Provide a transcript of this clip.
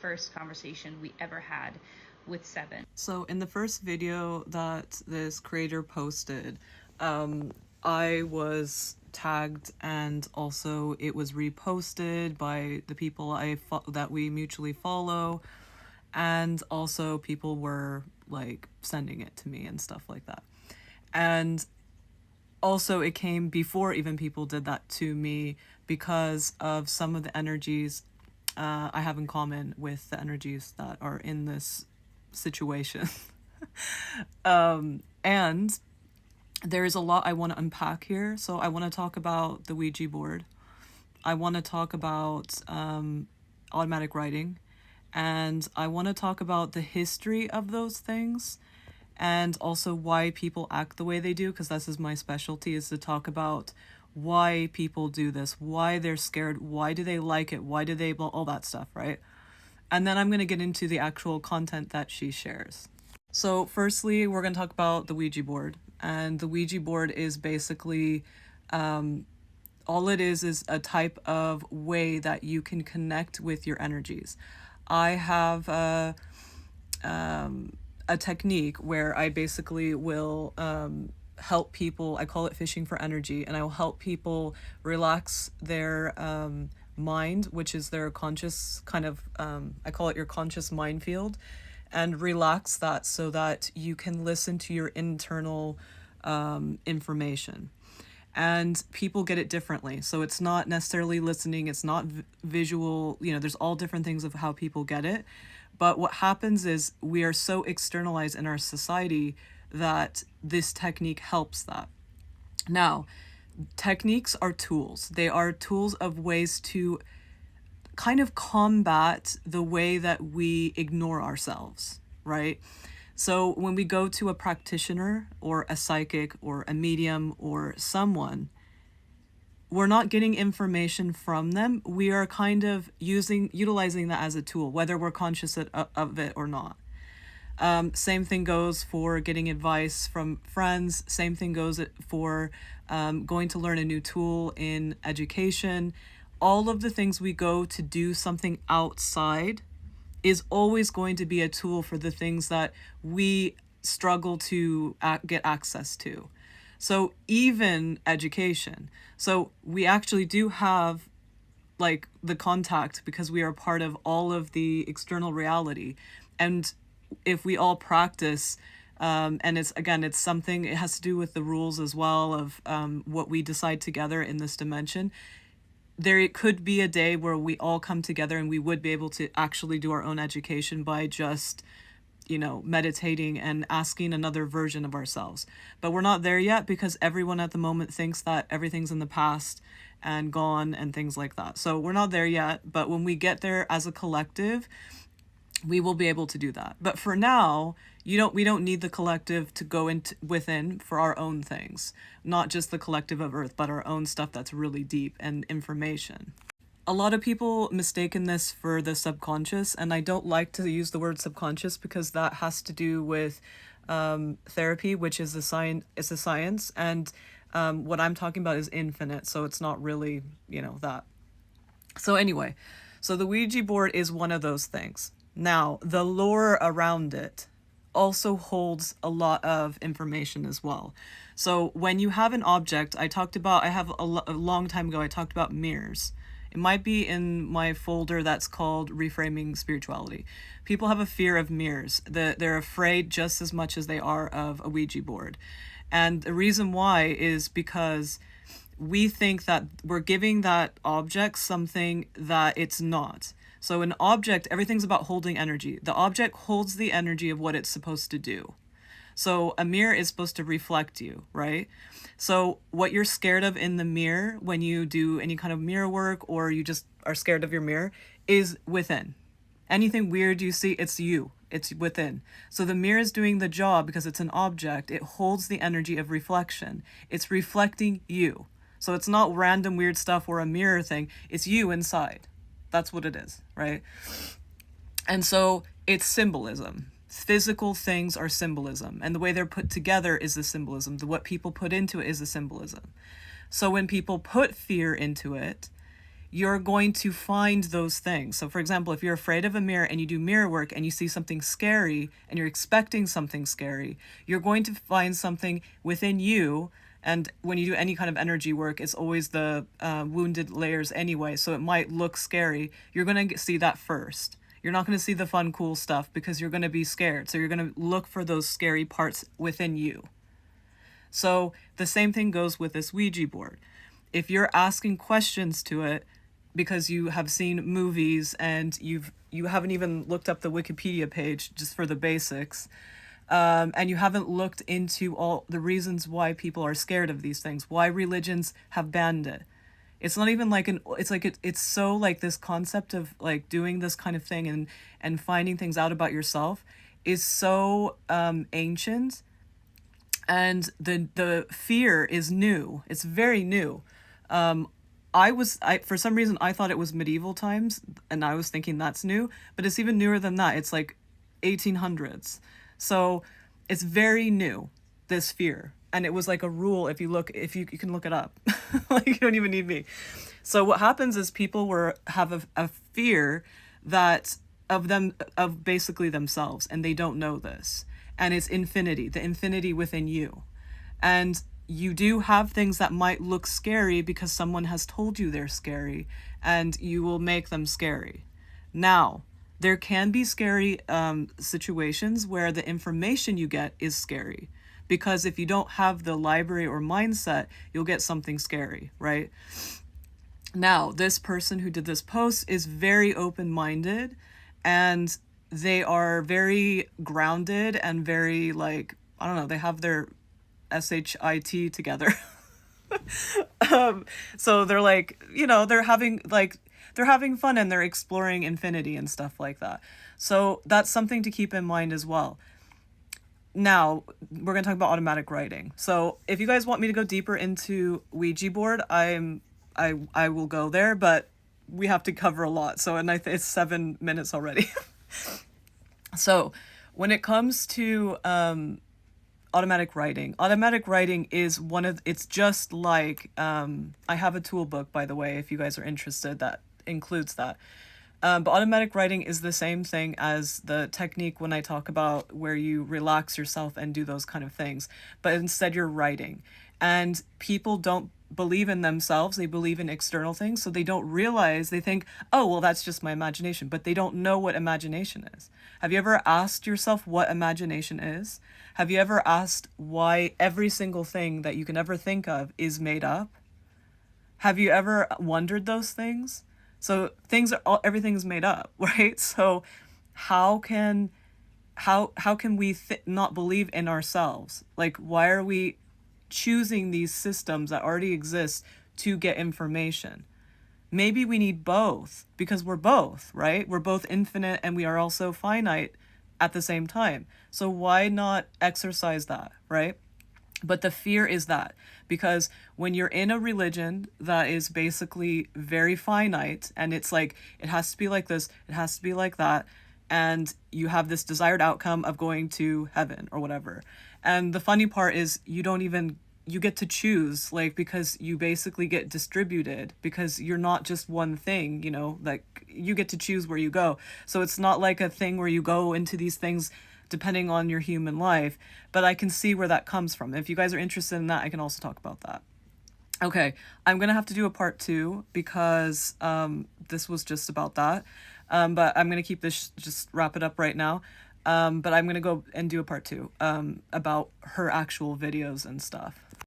first conversation we ever had with Seven. So in the first video that this creator posted, I was tagged, and also it was reposted by the people that we mutually follow, and also people were like sending it to me and stuff like that. And also it came before even people did that to me because of some of the energies I have in common with the energies that are in this situation. And there's a lot I want to unpack here. So I want to talk about the Ouija board. I want to talk about automatic writing. And I want to talk about the history of those things, and also why people act the way they do, because this is my specialty, is to talk about why people do this, why they're scared, why do they like it, why do they, all that stuff, right? And then I'm going to get into the actual content that she shares. So firstly, we're going to talk about the Ouija board. And the Ouija board is basically, all it is a type of way that you can connect with your energies. I have a technique where I basically will help people. I call it fishing for energy, and I will help people relax their mind, which is their conscious kind of, I call it your conscious mind field, and relax that so that you can listen to your internal information. And people get it differently. So it's not necessarily listening, it's not visual, there's all different things of how people get it. But what happens is we are so externalized in our society that this technique helps that. Now, techniques are tools. They are tools of ways to kind of combat the way that we ignore ourselves, right? So when we go to a practitioner or a psychic or a medium or someone, we're not getting information from them. We are kind of utilizing that as a tool, whether we're conscious of it or not. Same thing goes for getting advice from friends. Same thing goes for going to learn a new tool in education. All of the things we go to do something outside is always going to be a tool for the things that we struggle to get access to. So even education. So we actually do have like the contact because we are part of all of the external reality. And if we all practice, and it's something, it has to do with the rules as well of what we decide together in this dimension. There could be a day where we all come together and we would be able to actually do our own education by just, meditating and asking another version of ourselves. But we're not there yet because everyone at the moment thinks that everything's in the past and gone and things like that. So we're not there yet, but when we get there as a collective, we will be able to do that. But for now, we don't need the collective to go within for our own things, not just the collective of Earth, but our own stuff that's really deep and information. A lot of people mistaken this for the subconscious, and I don't like to use the word subconscious because that has to do with therapy, which is a science, and what I'm talking about is infinite, so it's not really, that. So anyway, so the Ouija board is one of those things. Now, the lore around it also holds a lot of information as well. So when you have an object, I have a long time ago, I talked about mirrors. It might be in my folder that's called Reframing Spirituality. People have a fear of mirrors. They're afraid just as much as they are of a Ouija board. And the reason why is because we think that we're giving that object something that it's not. So an object, everything's about holding energy. The object holds the energy of what it's supposed to do. So a mirror is supposed to reflect you, right? So what you're scared of in the mirror when you do any kind of mirror work, or you just are scared of your mirror, is within. Anything weird you see, it's you. It's within. So the mirror is doing the job because it's an object. It holds the energy of reflection. It's reflecting you. So it's not random weird stuff or a mirror thing. It's you inside. That's what it is, right? And so it's symbolism. Physical things are symbolism, and the way they're put together is the symbolism. What people put into it is the symbolism. So when people put fear into it, you're going to find those things. So for example, if you're afraid of a mirror and you do mirror work and you see something scary and you're expecting something scary, you're going to find something within you. And when you do any kind of energy work, it's always the wounded layers anyway, so it might look scary. You're going to see that first. You're not going to see the fun, cool stuff because you're going to be scared. So you're going to look for those scary parts within you. So the same thing goes with this Ouija board. If you're asking questions to it because you have seen movies and you haven't even looked up the Wikipedia page just for the basics, and you haven't looked into all the reasons why people are scared of these things, why religions have banned it. It's not even like it's so like this concept of like doing this kind of thing and finding things out about yourself is so ancient, and the fear is new. It's very new. I for some reason I thought it was medieval times, and I was thinking that's new, but it's even newer than that. It's like 1800s. So it's very new, this fear. And it was like a rule, if you can look it up. Like, you don't even need me. So what happens is people have a fear that of basically themselves, and they don't know this. And it's infinity, the infinity within you. And you do have things that might look scary because someone has told you they're scary, and you will make them scary. Now, there can be scary situations where the information you get is scary. Because if you don't have the library or mindset, you'll get something scary, right? Now, this person who did this post is very open-minded, and they are very grounded and very, like, I don't know, they have their SHIT together. So they're like, they're having fun and they're exploring infinity and stuff like that. So that's something to keep in mind as well. Now, we're going to talk about automatic writing. So if you guys want me to go deeper into Ouija board, I will go there, but we have to cover a lot. So, and it's 7 minutes already. So when it comes to automatic writing is it's just like, I have a tool book, by the way, if you guys are interested, that includes that. But automatic writing is the same thing as the technique when I talk about where you relax yourself and do those kind of things. But instead you're writing. And people don't believe in themselves. They believe in external things. So they don't realize, they think, oh, well, that's just my imagination. But they don't know what imagination is. Have you ever asked yourself what imagination is? Have you ever asked why every single thing that you can ever think of is made up? Have you ever wondered those things? So everything's made up, right? So how can we not believe in ourselves? Like, why are we choosing these systems that already exist to get information? Maybe we need both, because we're both, right? We're both infinite and we are also finite at the same time. So why not exercise that, right? But the fear is that, because when you're in a religion that is basically very finite, and it's like, it has to be like this, it has to be like that, and you have this desired outcome of going to heaven or whatever. And the funny part is you get to choose, like, because you basically get distributed, because you're not just one thing, like, you get to choose where you go. So it's not like a thing where you go into these things depending on your human life, but I can see where that comes from. If you guys are interested in that, I can also talk about that. Okay, I'm gonna have to do a part 2 because this was just about that, but I'm gonna keep this, just wrap it up right now, but I'm gonna go and do a part 2 about her actual videos and stuff.